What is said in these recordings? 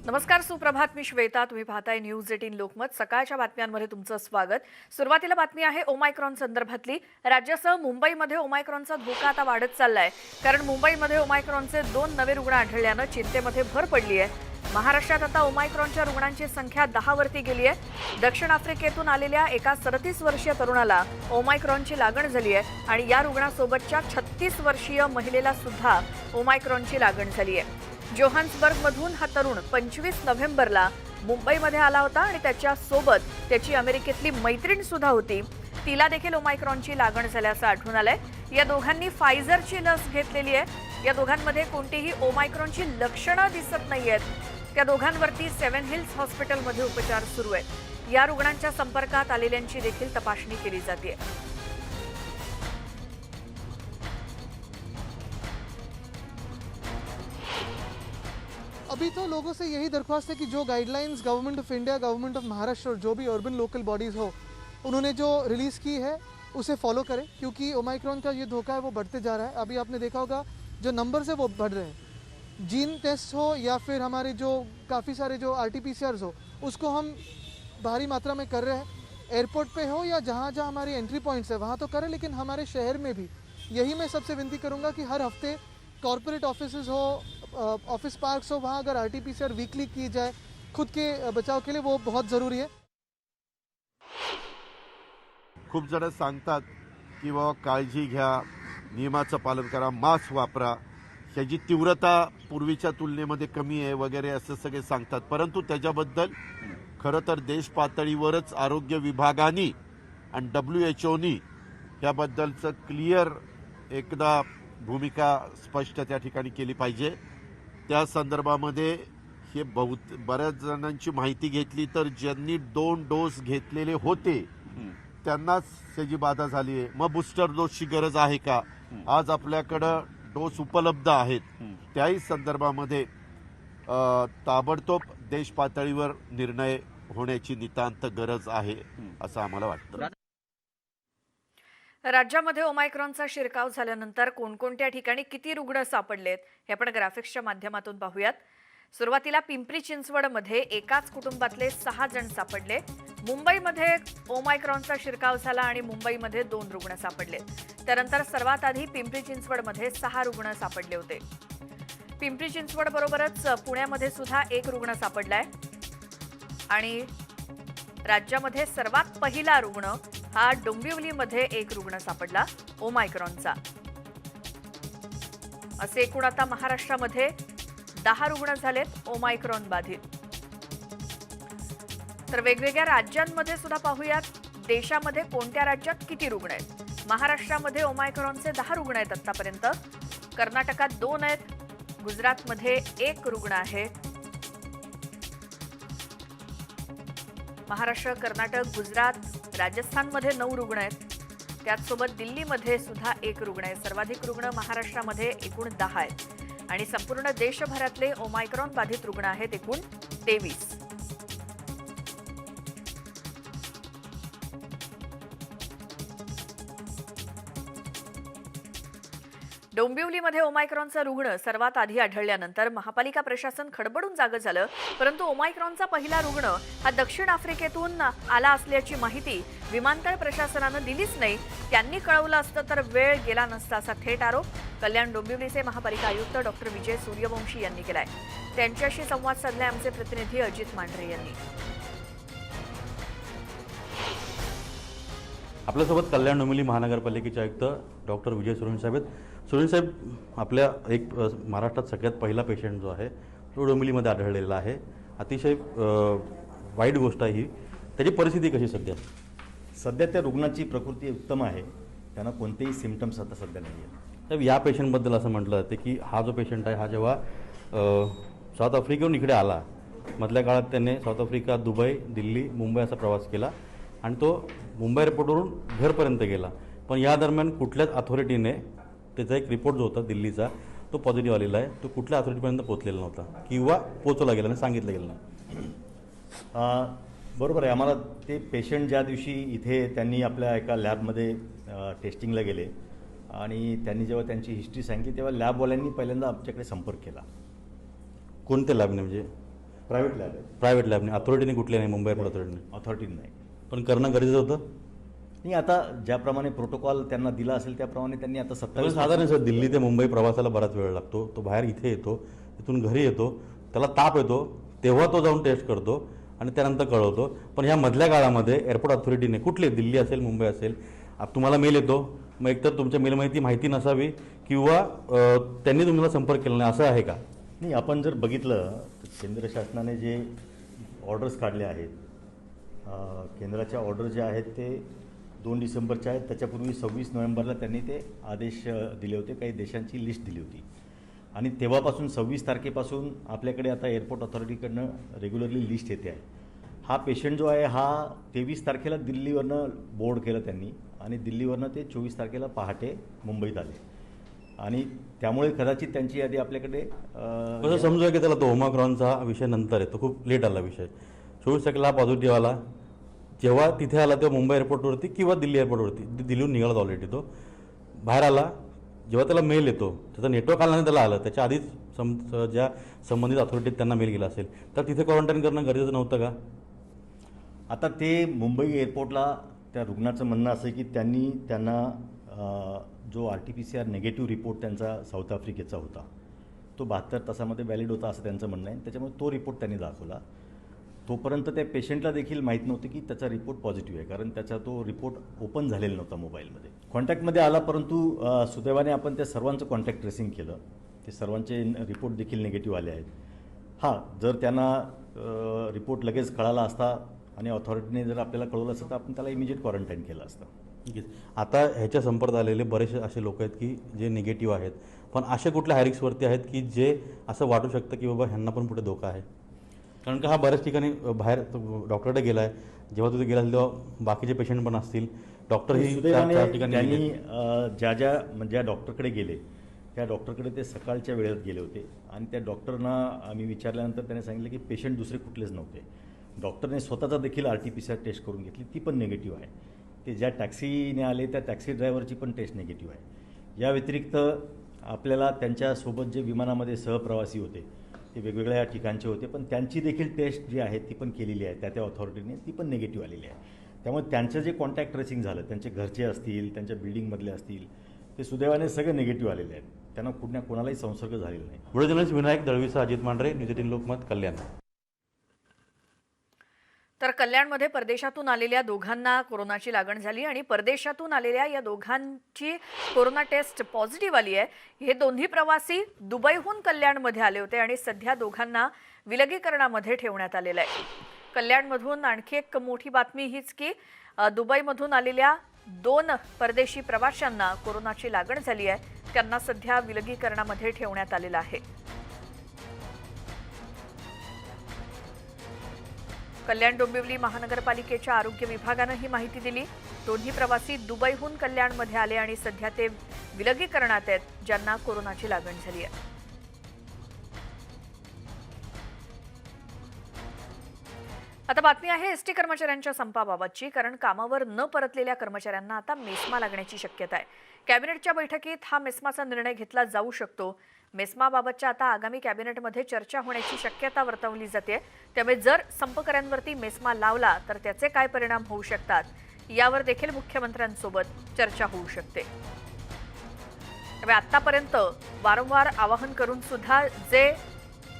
नमस्कार, सुप्रभात. मी श्वेता. तुम्ही पाहताय न्यूज 18 लोकमत. सकाळच्या बातम्यांमध्ये तुमचं स्वागत. सुरुवातीला बातमी आहे ओमायक्रॉन संदर्भातली. राज्यासह मुंबईमध्ये ओमायक्रॉनचा धोका आता वाढत चाललाय, कारण मुंबईमध्ये ओमायक्रॉनचे 2 नवे रुग्ण आढळल्यानं चिंतेमध्ये भर पडली आहे. महाराष्ट्रात आता ओमायक्रॉनच्या रुग्णांची संख्या 10 वरती गेली आहे. दक्षिण आफ्रिकेतून आलेल्या एका 37 वर्षीय तरुणाला ओमायक्रॉनची लागण झाली आहे आणि या रुग्णासोबतच्या 36 वर्षीय महिलेला सुद्धा ओमायक्रॉनची लागण झाली आहे. जोहान्सबर्गमधून हा तरुण 25 नोव्हेंबरला मुंबईमध्ये आला होता आणि त्याच्या सोबत त्याची अमेरिकेतली मैत्रीण सुद्धा होती. तिला देखील ओमायक्रॉनची लागण झाल्याचं आढळून आलंय. या दोघांनी फायझरची लस घेतलेली आहे. या दोघांमध्ये कोणतीही ओमायक्रॉनची लक्षणं दिसत नाहीयेत. त्या दोघांवरती 7 हिल्स हॉस्पिटलमध्ये उपचार सुरू आहेत. या रुग्णांच्या संपर्कात आलेल्यांची देखील तपासणी केली जाते. अभी तो लोगों से यही दरख्वास्त है कि जो guidelines government of India, government of Maharashtra और जो भी अर्बन लोकल बॉडीज़ हो उन्होंने जो रिलीज़ की है उसे फॉलो करें, क्योंकि ओमाइक्रॉन का ये धोखा है वो बढ़ते जा रहा है। अभी आपने देखा होगा जो नंबर्स है वो बढ़ रहे हैं। जीन टेस्ट हो या फिर हमारे जो काफ़ी सारे जो RT-PCRs हो उसको हम भारी मात्रा में कर रहे हैं। एयरपोर्ट पे हो या जहाँ जहाँ हमारी एंट्री पॉइंट्स है वहाँ तो करें, लेकिन हमारे शहर में भी यही मैं सबसे विनती करूँगा कि हर हफ्ते कॉरपोरेट ऑफिस हो, ऑफिस पार्क्स हो, वहाँ अगर RT-PCR वीकली की जाए खुद के बचाव के लिए, वो बहुत ज़रूरी है। खूप जण सांगतात की बाबा काळजी घ्या, नियमाचं पालन करा, मास्क वापरा, ह्याची तीव्रता पूर्वीच्या तुलनेमध्ये कमी आहे वगैरे असं सगळे सांगतात. परंतु त्याच्याबद्दल खरं तर देश पातळीवरच आरोग्य विभागाने आणि WHOनी याबद्दलचं क्लिअर एकदा भूमिका स्पष्ट त्या ठिकाणी केली पाहिजे. त्या संदर्भामध्ये हे बऱ्याच जणांची माहिती घेतली तर ज्यांनी 2 डोस घेतलेले होते त्यांनाच त्याची बाधा झाली आहे. मग बूस्टर डोसची गरज आहे का? आज आपल्याकडं डोस उपलब्ध आहेत. त्याही संदर्भामध्ये ताबडतोब देश पातळीवर निर्णय होण्याची नितांत गरज आहे असं आम्हाला वाटतं. राज्यामध्ये ओमायक्रॉनचा शिरकाव झाल्यानंतर कोणकोणत्या ठिकाणी किती रुग्ण सापडलेत हे आपण ग्राफिक्सच्या माध्यमातून पाहूयात. सुरुवातीला पिंपरी चिंचवडमध्ये एकाच कुटुंबातले 6 जण सापडले. मुंबईमध्ये ओमायक्रॉनचा शिरकाव झाला आणि मुंबईमध्ये 2 रुग्ण सापडले. त्यानंतर सर्वात आधी पिंपरी चिंचवडमध्ये 6 रुग्ण सापडले होते. पिंपरी चिंचवड बरोबरच पुण्यामध्ये सुद्धा 1 रुग्ण सापडलाय आणि राज्यामध्ये सर्वात पहिला रुग्ण हा डोंबिवलीमध्ये 1 रुग्ण सापडला ओमायक्रॉनचा. असे एकूण आता महाराष्ट्रामध्ये 10 रुग्ण झालेत ओमायक्रॉन बाधित. तर वेगवेगळ्या राज्यांमध्ये सुद्धा पाहूयात देशामध्ये कोणत्या राज्यात किती रुग्ण आहेत. महाराष्ट्रामध्ये ओमायक्रॉनचे 10 रुग्ण आहेत आतापर्यंत. कर्नाटकात 2 आहेत. गुजरातमध्ये 1 रुग्ण आहे. महाराष्ट्र, कर्नाटक, गुजरात, राजस्थानमध्ये 9 रुग्ण आहेत. त्याचसोबत दिल्लीमध्ये सुद्धा 1 रुग्ण आहे. सर्वाधिक रुग्ण महाराष्ट्रामध्ये एकूण 10 आहेत आणि संपूर्ण देशभरातले ओमायक्रॉन बाधित रुग्ण आहेत एकूण 23. डोंबिवलीमध्ये ओमायक्रॉनचा रुग्ण सर्वात आधी आढळल्यानंतर महापालिका प्रशासन खडबडून जागं झालं. परंतु ओमायक्रॉनचा पहिला रुग्ण हा दक्षिण आफ्रिकेतून आला असल्याची माहिती विमानतळ प्रशासनानं दिलीच नाही. त्यांनी कळवलं असतं तर वेळ गेला नसता, असा थेट आरोप कल्याण डोंबिवलीचे महापालिका आयुक्त डॉक्टर विजय सूर्यवंशी यांनी केलाय. त्यांच्याशी संवाद साधलाय आमचे प्रतिनिधी अजित मांढरे यांनी. आपल्यासोबत कल्याण डोंबिवली महानगरपालिकेचे आयुक्त डॉक्टर विजय सूर्यवंशी साहेब आहेत. सूर्यवंशी साहेब, आपल्या एक महाराष्ट्रात सगळ्यात पहिला पेशंट जो आहे तो डोंबिवलीमध्ये आढळलेला आहे. अतिशय वाईट गोष्ट आहे ही. त्याची परिस्थिती कशी सध्या? सध्या त्या रुग्णाची प्रकृती उत्तम आहे. त्यांना कोणतेही सिम्पटम्स आता सध्या नाही आहेत. साहेब, या पेशंटबद्दल असं म्हटलं जाते की हा जो पेशंट आहे हा जेव्हा साऊथ आफ्रिकेहून इकडे आला, मधल्या काळात त्याने south Africa, Dubai, Delhi, Mumbai असा प्रवास केला आणि तो मुंबई एअरपोर्टवरून घरपर्यंत गेला. पण या दरम्यान कुठल्याच अथॉरिटीने त्याचा एक रिपोर्ट जो होता दिल्लीचा तो पॉझिटिव्ह आलेला आहे. तो कुठल्या अथॉरिटीपर्यंत पोहोचलेला नव्हता किंवा पोहोचवला गेला नाही, सांगितलं गेलं नाही. बरोबर आहे. आम्हाला ते पेशंट ज्या दिवशी इथे त्यांनी आपल्या एका लॅबमध्ये टेस्टिंगला गेले आणि त्यांनी जेव्हा त्यांची हिस्ट्री सांगितली तेव्हा लॅबवाल्यांनी पहिल्यांदा आमच्याकडे संपर्क केला. कोणत्या लॅबने? म्हणजे प्रायव्हेट लॅब आहे, प्रायव्हेट लॅबने, अथॉरिटीने कुठले नाही, मुंबई एअरपोर्ट अथॉरिटीने. अथॉरिटी नाही. पण करणं गरजेचं होतं. नाही, आता ज्याप्रमाणे प्रोटोकॉल त्यांना दिला असेल त्याप्रमाणे त्यांनी आता पण 27 साधारण सर दिल्ली ते मुंबई प्रवासाला बराच वेळ लागतो. तो बाहेर इथे येतो, इथून घरी येतो, त्याला ताप येतो, तेव्हा तो जाऊन टेस्ट करतो आणि त्यानंतर कळवतो. पण ह्या मधल्या काळामध्ये एअरपोर्ट अथॉरिटीने कुठले, दिल्ली असेल मुंबई असेल, तुम्हाला मेल येतो, मग एकतर तुमच्या मेलमध्ये ती माहिती नसावी किंवा त्यांनी तुम्हाला संपर्क केला नाही, असं आहे का? नाही, आपण जर बघितलं तर केंद्र शासनाने जे ऑर्डर्स काढले आहेत, केंद्राच्या ऑर्डर जे आहेत ते 2 डिसेंबरचे आहेत. त्याच्यापूर्वी 26 नोव्हेंबरला त्यांनी ते आदेश दिले होते, काही देशांची लिस्ट दिली होती आणि तेव्हापासून 26 तारखेपासून आपल्याकडे आता एअरपोर्ट अथॉरिटीकडनं रेग्युलरली लिस्ट येते आहे. हा पेशंट जो आहे हा 23 तारखेला दिल्लीवरनं बोर्ड केलं त्यांनी आणि दिल्लीवरनं ते 24 तारखेला पहाटे मुंबईत आले आणि त्यामुळे कदाचित त्यांची यादी आपल्याकडे कसं समजूया की त्याला तो ओमाक्रॉनचा विषय नंतर आहे, तो खूप लेट आला विषय. 24 तारखेला पॉझिटिव्ह आला, जेव्हा तिथे आला तेव्हा मुंबई एअरपोर्टवरती किंवा दिल्ली एअरपोर्टवरती, दिल्लीहून निघाला ऑलरेडी तो, बाहेर आला, जेव्हा त्याला मेल येतो, त्याचा नेटवर्क आला नाही, त्याला आलं, त्याच्या आधीच ज्या संबंधित अथॉरिटीत त्यांना मेल गेला असेल तर तिथे क्वारंटाईन करणं गरजेचं नव्हतं का? आता ते मुंबई एअरपोर्टला त्या रुग्णाचं म्हणणं असं आहे की त्यांना जो RT-PCR निगेटिव्ह रिपोर्ट त्यांचा साऊथ आफ्रिकेचा होता तो 72 तासामध्ये व्हॅलिड होता असं त्यांचं म्हणणं आहे. त्याच्यामुळे तो रिपोर्ट त्यांनी दाखवला. तोपर्यंत त्या पेशंटला देखील माहीत नव्हतं की त्याचा रिपोर्ट पॉझिटिव्ह आहे, कारण त्याचा तो रिपोर्ट ओपन झालेला नव्हता मोबाईलमध्ये. कॉन्टॅक्टमध्ये आला, परंतु सुदैवाने आपण त्या सर्वांचं कॉन्टॅक्ट ट्रेसिंग केलं. ते सर्वांचे रिपोर्ट देखील निगेटिव्ह आले आहेत. हां, जर त्यांना रिपोर्ट लगेच कळाला असता आणि ऑथॉरिटीने जर आपल्याला कळवलं असतं तर आपण त्याला इमिजिएट क्वारंटाईन केलं असतं. ठीक आहे. आता ह्याच्या संपर्कात आलेले बरेचसे असे लोक आहेत की जे निगेटिव्ह आहेत, पण असे कुठल्या हायरिक्सवरती आहेत की जे असं वाटू शकतं की बाबा ह्यांना पण पुढे धोका आहे? कारण का हा बऱ्याच ठिकाणी बाहेर डॉक्टरकडे गेला आहे, जेव्हा तिथे गेला असेल तेव्हा बाकीचे पेशंट पण असतील, डॉक्टरही सुदैवाने 4 ठिकाणी त्यांनी गेले. ज्या डॉक्टरकडे गेले त्या डॉक्टरकडे ते सकाळच्या वेळेत गेले होते आणि त्या डॉक्टरना आम्ही विचारल्यानंतर त्याने सांगितलं की पेशंट दुसरे कुठलेच नव्हते. डॉक्टरने स्वतःचा देखील RT-PCR टेस्ट करून घेतली, ती पण निगेटिव्ह आहे. ते ज्या टॅक्सीने आले त्या टॅक्सी ड्रायव्हरची पण टेस्ट निगेटिव्ह आहे. या व्यतिरिक्त आपल्याला त्यांच्यासोबत जे विमानामध्ये सहप्रवासी होते ते वेगवेगळ्या ठिकाणचे होते, पण त्यांची देखील टेस्ट जी आहे ती पण केलेली आहे त्या ऑथॉरिटीने, ती पण निगेटिव्ह आलेली आहे. त्यामुळे त्यांचं जे कॉन्टॅक्ट ट्रेसिंग झालं, त्यांचे घरचे असतील, त्यांच्या बिल्डिंगमधले असतील, ते सुदैवाने सगळे निगेटिव्ह आलेले आहेत. त्यांना कोणालाही संसर्ग झालेला नाही. पुढे जर्नलिस्ट विनायक दळवीसह अजित मांढरे, न्यूज 18 लोकमत, कल्याण. तर कल्याणमध्ये परदेशातून आलेल्या दोघांना कोरोनाची लागण झाली आणि परदेशातून आलेल्या या दोघांची कोरोना टेस्ट पॉझिटिव्ह आली आहे. हे दोन्ही प्रवासी दुबईहून कल्याणमध्ये आले होते आणि सध्या दोघांना विलगीकरणामध्ये ठेवण्यात आलेलं आहे. कल्याणमधून आणखी एक मोठी बातमी हीच की दुबईमधून आलेल्या 2 परदेशी प्रवाशांना कोरोनाची लागण झाली आहे. त्यांना सध्या विलगीकरणामध्ये ठेवण्यात आलेलं आहे. कल्याण डोंबिवली महानगरपालिकेच्या आरोग्य विभागानं ही माहिती दिली. दोन्ही प्रवासी दुबईहून कल्याणमध्ये आले आणि सध्या ते विलगीकरणात आहेत, ज्यांना कोरोनाची लागण झाली आहे. आता बातमी आहे एसटी कर्मचाऱ्यांच्या संपाबाबतची, कारण कामावर न परतलेल्या कर्मचाऱ्यांना आता मेस्मा लागण्याची शक्यता आहे. कॅबिनेटच्या बैठकीत हा मेस्माचा निर्णय घेतला जाऊ शकतो. मेस्माबाबतच्या आता आगामी कॅबिनेटमध्ये चर्चा होण्याची शक्यता वर्तवली जाते. त्यामुळे जर संपकऱ्यांवरती मेस्मा लावला तर त्याचे काय परिणाम होऊ शकतात यावर देखील मुख्यमंत्र्यांसोबत चर्चा होऊ शकते. त्यामुळे आतापर्यंत वारंवार आवाहन करून सुद्धा जे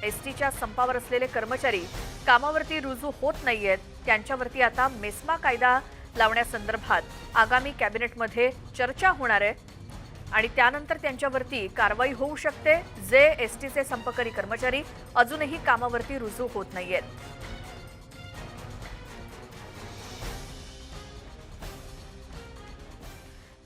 एसटीच्या संपावर असलेले कर्मचारी कामावरती रुजू होत नाहीयेत, त्यांच्यावरती आता मेस्मा कायदा लावण्यासंदर्भात आगामी कॅबिनेटमध्ये चर्चा होणार आहे आणि त्यानंतर त्यांच्यावरती कारवाई होऊ शकते, जे एसटीचे संपकरी कर्मचारी अजूनही कामावरती रुजू होत नाहीयेत.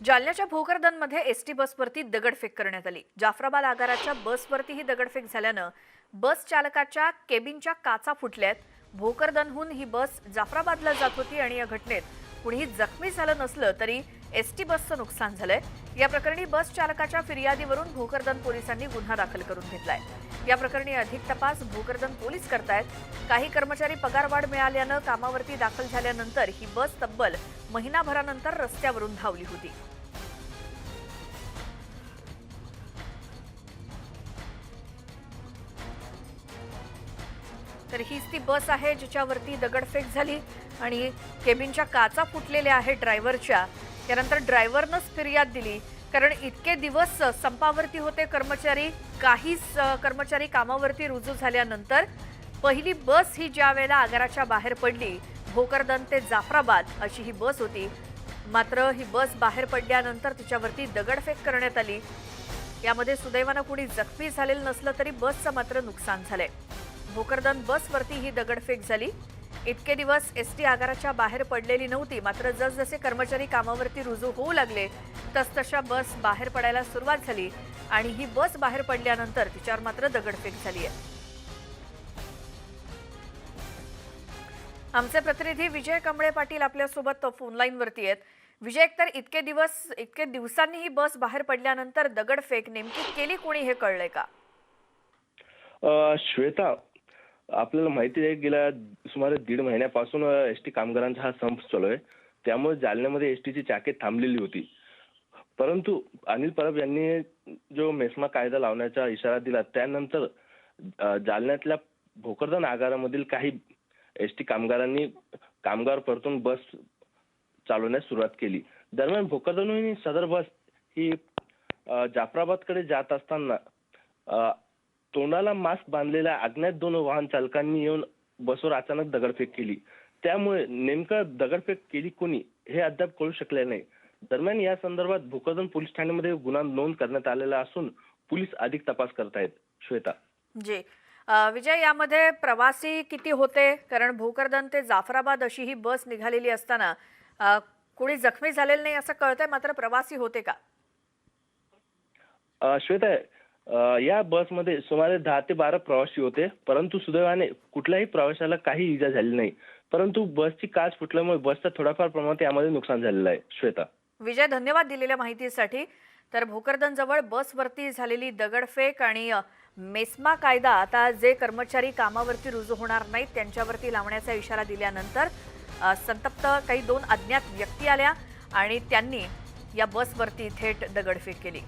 जालन्याच्या भोकरदनमध्ये एसटी बसवरती दगडफेक करण्यात आली. जाफराबाद आगाराच्या बसवरती ही दगडफेक झाल्यानं बस चालकाच्या केबिनच्या काचा फुटल्यात. भोकरदनहून ही बस जाफराबादला जात होती आणि या घटनेत कुणीही जखमी झालं नसलं तरी एसटी बसचं नुकसान झालंय. या प्रकरणी बस चालकाच्या फिर्यादीवरून भोकरदन पोलिसांनी गुन्हा दाखल करून घेतलाय. या प्रकरणी अधिक तपास भोकरदन पोलीस करतायत. काही कर्मचारी पगारवाढ मिळाल्यानं कामावरती दाखल झाल्यानंतर ही बस तब्बल महिनाभरानंतर रस्त्यावरून धावली होती. तर हीच ती बस आहे जिच्यावरती दगडफेक झाली आणि केबिनच्या काचा फुटलेल्या आहेत ड्रायव्हरच्या. त्यानंतर ड्रायव्हरनंच फिर्याद दिली, कारण इतके दिवस संपावरती होते कर्मचारी. काहीच कर्मचारी कामावरती रुजू झाल्यानंतर पहिली बस ही ज्या वेळेला आगाराच्या बाहेर पडली, भोकरदन ते जाफराबाद अशी ही बस होती. मात्र ही बस बाहेर पडल्यानंतर तिच्यावरती दगडफेक करण्यात आली. यामध्ये सुदैवानं कुणी जखमी झालेलं नसलं तरी बसचं मात्र नुकसान झालंय. भोकरदन बसवरती ही दगडफेक झाली. इतके दिवस एसटी आगाराच्या बाहेर पडलेली नव्हती, मात्र जसजसे कर्मचारी कामावरती रुजू होऊ लागले तसतशा बस बाहेर पडायला सुरुवात झाली आणि ही बस बाहेर पडल्यानंतर तिच्यावर मात्र दगडफेक झाली आहे. आमचे प्रतिनिधी विजय कमळे पाटील आपल्यासोबत फोनलाईनवरती आहेत. विजय, एकतर इतके दिवसांनी ही बस बाहेर पडल्यानंतर दगडफेक नेमकी केली कोणी हे कळलंय का? श्वेता, आपल्याला माहिती आहे गेल्या सुमारे 1.5 महिन्यापासून एसटी कामगारांचा हा संप चालू आहे. त्यामुळे जालन्यामध्ये एसटीची चाके थांबलेली होती. परंतु अनिल परब यांनी जो मेस्मा कायदा लावण्याचा इशारा दिला त्यानंतर जालन्यातल्या भोकरदन आगारामधील काही एसटी कामगारांनी कामगार परतून बस चालवण्यास सुरुवात केली. दरम्यान भोकरदनहून सदर बस ही जाफराबादकडे जात असताना तोंडाला मास्क बांधलेल्या अज्ञात 2 वाहन चालकांनी येऊन बसवर अचानक दगडफेक केली. त्यामुळे नेमकं दगडफेक केली कोणी हे अद्याप कळू शकले नाही. दरम्यान या संदर्भात भोकरदन पोलीस ठाण्यामध्ये गुन्हा नोंद करण्यात आलेला असून पोलीस अधिक तपास करत आहेत. श्वेता जी विजय, यामध्ये प्रवासी किती होते? कारण भोकरदन ते जाफराबाद अशी ही बस निघालेली असताना कोणी जखमी झालेलं नाही असं कळतंय, मात्र प्रवासी होते का? श्वेता, या बसमध्ये सुमारे 10 ते 12 प्रवासी होते. परंतु सुदैवाने कुठल्याही प्रवाशाला काही इजा झाली नाही. परंतु बसची काच फुटल्यामुळे बसचं थोडाफार प्रमाणात यामध्ये नुकसान झालेलं आहे. श्वेता विजय, धन्यवाद दिलेल्या माहितीसाठी. तर भोकरदन जवळ बसवरती झालेली दगडफेक आणि मेस्मा कायदा आता जे कर्मचारी कामावरती रुजू होणार नाहीत त्यांच्यावरती लावण्याचा इशारा दिल्यानंतर संतप्त काही 2 अज्ञात व्यक्ती आल्या आणि त्यांनी या बसवरती थेट दगडफेक केली.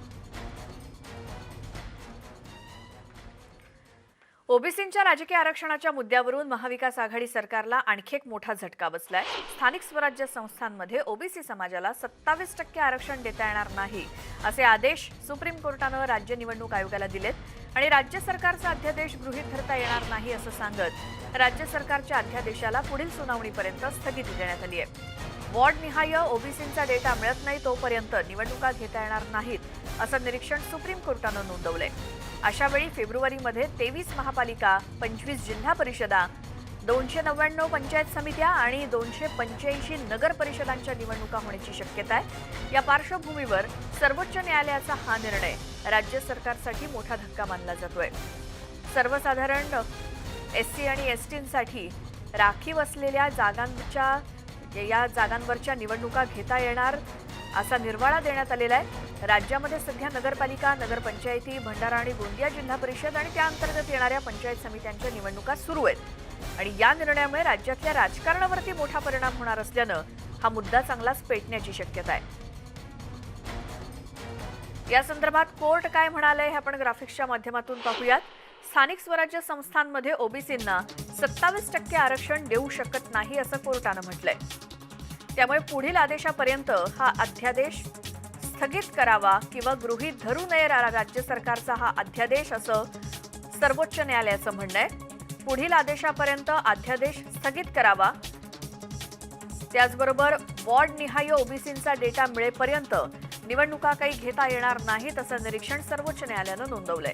ओबीसींच्या राजकीय आरक्षणाच्या मुद्द्यावरून महाविकास आघाडी सरकारला आणखी एक मोठा झटका बसलाय. स्थानिक स्वराज्य संस्थांमध्ये ओबीसी समाजाला 27% आरक्षण देता येणार नाही असे आदेश सुप्रीम कोर्टानं राज्य निवडणूक आयोगाला दिलेत आणि राज्य सरकारचा अध्यादेश गृहीत धरता येणार नाही असं सांगत राज्य सरकारच्या अध्यादेशाला पुढील सुनावणीपर्यंत स्थगिती देण्यात आली आहे. वॉर्डनिहाय ओबीसींचा डेटा मिळत नाही तोपर्यंत निवडणुका घेता येणार नाहीत असं निरीक्षण सुप्रीम कोर्टानं नोंदवलंय. अशावेळी फेब्रुवारीमध्ये 23 महापालिका, 25 जिल्हा परिषदा, 299 पंचायत समित्या आणि 285 नगर परिषदांच्या निवडणुका होण्याची शक्यता आहे. या पार्श्वभूमीवर सर्वोच्च न्यायालयाचा हा निर्णय राज्य सरकारसाठी मोठा धक्का मानला जातोय. सर्वसाधारण एससी आणि एसटींसाठी राखीव असलेल्या जागांवरच्या निवडणुका घेता येणार असा निर्वाळा देण्यात आलेला आहे. राज्यामध्ये सध्या नगरपालिका, नगरपंचायती, भंडारा आणि गोंदिया जिल्हा परिषद आणि त्या अंतर्गत येणाऱ्या पंचायत समित्यांच्या निवडणुका सुरू आहेत आणि या निर्णयामुळे राज्यातल्या राजकारणावरती मोठा परिणाम होणार असल्यानं हा मुद्दा चांगलाच पेटण्याची शक्यता आहे. या संदर्भात कोर्ट काय म्हणालंय हे आपण ग्राफिक्सच्या माध्यमातून पाहूयात. स्थानिक स्वराज्य संस्थांमध्ये ओबीसींना 27% आरक्षण देऊ शकत नाही असं कोर्टानं म्हटलंय. त्यामुळे पुढील आदेशापर्यंत हा अध्यादेश स्थगित करावा किंवा गृहीत धरू नये राज्य सरकारचा हा अध्यादेश असं सर्वोच्च न्यायालयाचं म्हणणं आहे. पुढील आदेशापर्यंत अध्यादेश स्थगित करावा. त्याचबरोबर वॉर्डनिहाय ओबीसींचा डेटा मिळेपर्यंत निवडणुका काही घेता येणार नाहीत असं निरीक्षण सर्वोच्च न्यायालयानं नोंदवलंय.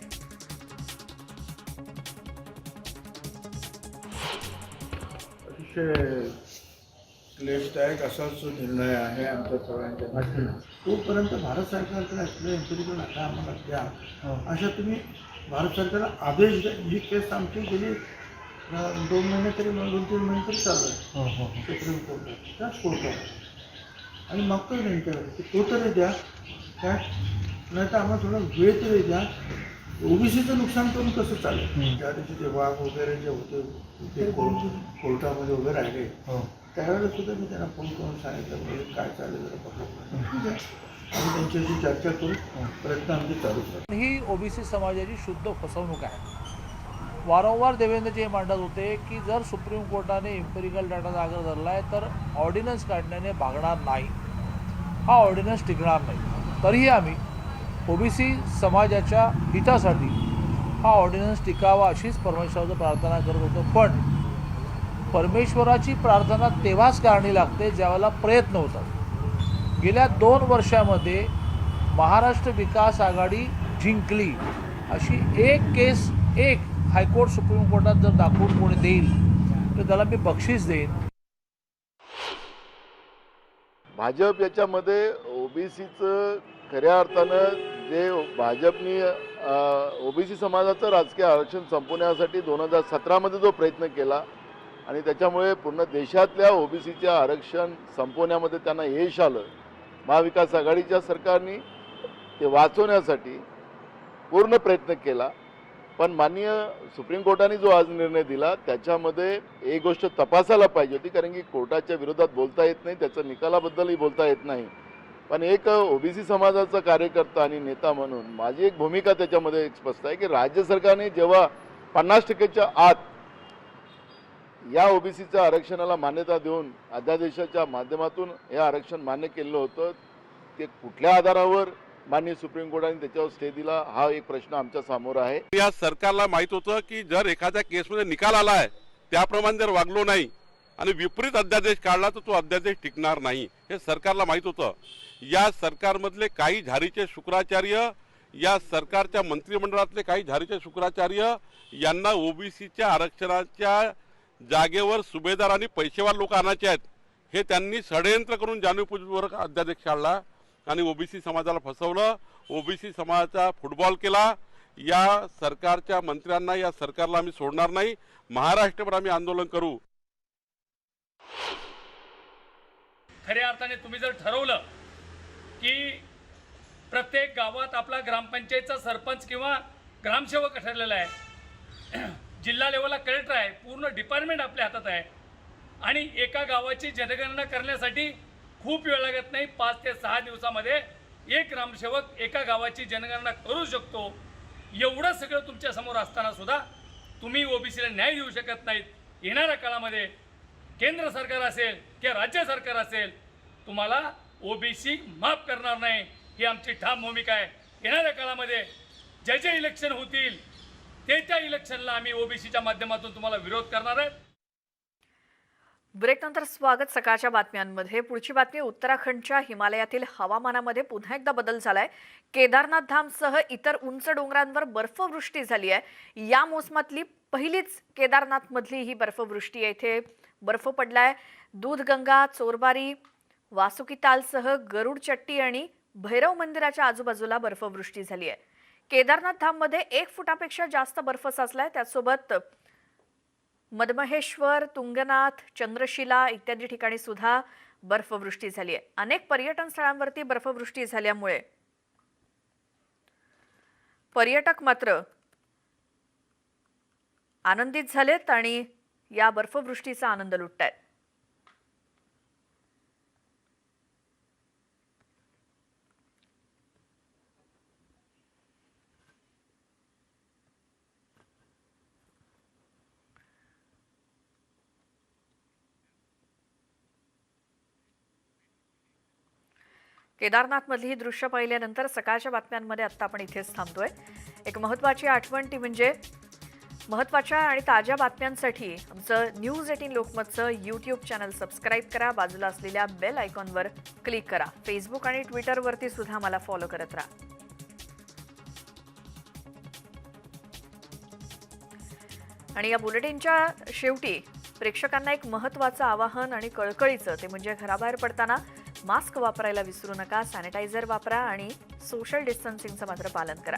क्लेशदायक असा जो निर्णय आहे आमच्या सर्वांच्या तोपर्यंत भारत सरकारकडे असलेल्या यंत्रणेकडून आता आम्हाला द्या अशा तुम्ही भारत सरकारला आदेश द्या. ही केस आमची गेली 2 महिने तरी 2-3 महिने तरी चालू आहे सुप्रीम कोर्टात, त्याच कोर्टात आणि मागतोय त्यांच्याकडे तो तरी द्या काय, नाही तर आम्हाला थोडा वेळ तरी द्या. ओबीसीचं नुकसान करून कसं चालेल? त्या दिवशी ते वाघ वगैरे जे होते ते कोर्टामध्ये उभे राहिले त्यावेळेला सुद्धा मी त्यांना फोन करून सांगितलं म्हणजे काय चालेल जरा बघा, आम्ही त्यांच्याशी चर्चा करू, प्रयत्न आमचे चालूच राहतात. ही ओबीसी समाजाची शुद्ध फसवणूक आहे. वारंवार देवेंद्रजी हे मांडत होते की जर सुप्रीम कोर्टाने इम्पेरिकल डाटा जागा धरला आहे तर ऑर्डिनन्स काढण्याने भागणार नाही, हा ऑर्डिनन्स टिकणार नाही. तरीही आम्ही ओबीसी समाजाच्या हितासाठी हा ऑर्डिनन्स टिकावा अशीच परमेश्वराचं प्रार्थना करत होतो. पण परमेश्वराची प्रार्थना तेव्हाच कारणी लागते ज्यावेळेला प्रयत्न होतात. गेल्या 2 वर्षामध्ये महाराष्ट्र विकास आघाडी जिंकली अशी एक केस एक हायकोर्ट सुप्रीम कोर्टात जर दाखवून कोणी देईल तर त्याला मी बक्षीस देईन. भाजप याच्यामध्ये ओबीसीचं खऱ्या अर्थानं जे भाजपनी ओबीसी समाजाचं राजकीय आरक्षण संपवण्यासाठी 2017मध्ये जो प्रयत्न केला आणि त्याच्यामुळे पूर्ण देशातल्या ओबीसीच्या आरक्षण संपवण्यामध्ये त्यांना यश आलं. महाविकास आघाडीच्या सरकारने ते वाचवण्यासाठी पूर्ण प्रयत्न केला. पण माननीय सुप्रीम कोर्टाने जो आज निर्णय दिला त्याच्यामध्ये एक गोष्ट तपासायला पाहिजे होती, कारण की कोर्टाच्या विरोधात बोलता येत नाही, त्याच्या निकालाबद्दलही बोलता येत नाही. पण एक ओबीसी समाजाचा कार्यकर्ता आणि नेता म्हणून माझी एक भूमिका त्याच्यामध्ये एक स्पष्ट आहे की राज्य सरकारने जेव्हा 50%च्या आत या ओबीसीच्या आरक्षणाला मान्यता देऊन अध्यादेशाच्या माध्यमातून हे आरक्षण मान्य केलं होतं, ते कुठल्या आधारावर माननीय सुप्रीम कोर्टाने त्याच्यावर स्टे दिला हा एक प्रश्न आमच्या समोर आहे. या सरकारला माहित होतं की जर एखाद्या केसमध्ये निकाल आला आहे त्याप्रमाणे जर वागलो नाही आणि विपरीत अध्यादेश काढला तर तो अध्यादेश टिकणार नाही, हे सरकारला माहित होतं. या सरकारमधले काही झारीचे शुक्राचार्य, या सरकारच्या मंत्रिमंडळातले काही झारीचे शुक्राचार्य यांना ओबीसीच्या आरक्षणाच्या जागेवर सुभेदार आणि पैसेवार लोक आणायचे आहेत, हे त्यांनी षडयंत्र करून जाणीवपूर्वक अध्यादेश काढला आणि ओबीसी समाजाला फसवलं. ओबीसी समाजाचा फुटबॉल केला. या सरकारच्या मंत्र्यांना, या सरकारला आम्ही सोडणार नाही. महाराष्ट्रभर आम्ही आंदोलन करू. खऱ्या अर्थाने तुम्ही जर ठरवलं की प्रत्येक गावात आपला ग्रामपंचायतचा सरपंच किंवा ग्रामसेवक ठरलेला आहे, जिल्हा लेवलला कलेक्टर आहे, पूर्ण डिपार्टमेंट आपल्या हातात आहे आणि एका गावाची जनगणना करण्यासाठी खूप वेळ लागत नाही, 5 ते 6 दिवसामध्ये एक ग्रामसेवक एका गावाची जनगणना करू शकतो. एवढं सगळं तुमच्या समोर असताना सुद्धा तुम्ही ओबीसीला न्याय देऊ शकत नाहीत. येणाऱ्या काळामध्ये केंद्र सरकार असेल किंवा राज्य सरकार असेल, तुम्हाला ओबीसी माफ करणार नाही, ही आमची ठाम भूमिका आहे. येणाऱ्या काळामध्ये जे जे इलेक्शन होतील त्या इलेक्शनला आम्ही ओबीसीच्या माध्यमातून तुम्हाला विरोध करणार आहेत. ब्रेकनंतर स्वागत सकाळच्या बातम्यांमध्ये. पुढची बातमी उत्तराखंडच्या हिमालयातील हवामानामध्ये पुन्हा एकदा बदल झालाय. केदारनाथ धामसह इतर उंच डोंगरांवर बर्फवृष्टी झाली आहे. या मोसमातली पहिलीच केदारनाथमधली ही बर्फवृष्टी आहे. इथे बर्फ पडलाय. दूधगंगा, चोरबारी, वासुकीतालसह गरुड चट्टी आणि भैरव मंदिराच्या आजूबाजूला बर्फवृष्टी झाली आहे. केदारनाथ धाममध्ये 1 फुटापेक्षा जास्त बर्फ साचलाय. त्यासोबत मदमहेश्वर, तुंगनाथ, चंद्रशिला इत्यादी ठिकाणी सुद्धा बर्फवृष्टी झाली आहे. अनेक पर्यटन स्थळांवरती बर्फवृष्टी झाल्यामुळे पर्यटक मात्र आनंदित झालेत आणि या बर्फवृष्टीचा आनंद लुटतायत. केदारनाथमधली ही दृश्य पाहिल्यानंतर सकाळच्या बातम्यांमध्ये आत्ता आपण इथेच थांबतोय. एक महत्त्वाची आठवण ती म्हणजे महत्त्वाच्या आणि ताज्या बातम्यांसाठी आमचं न्यूज18 लोकमतचं यूट्यूब चॅनल सबस्क्राईब करा. बाजूला असलेल्या बेल आयकॉनवर क्लिक करा. फेसबुक आणि ट्विटरवरती सुद्धा मला फॉलो करत राहा. आणि या बुलेटिनच्या शेवटी प्रेक्षकांना एक महत्त्वाचं आवाहन आणि कळकळीचं, ते म्हणजे घराबाहेर पडताना मास्क वापरायला विसरू नका. सॅनिटायझर वापरा आणि सोशल डिस्टन्सिंगचं मात्र पालन करा.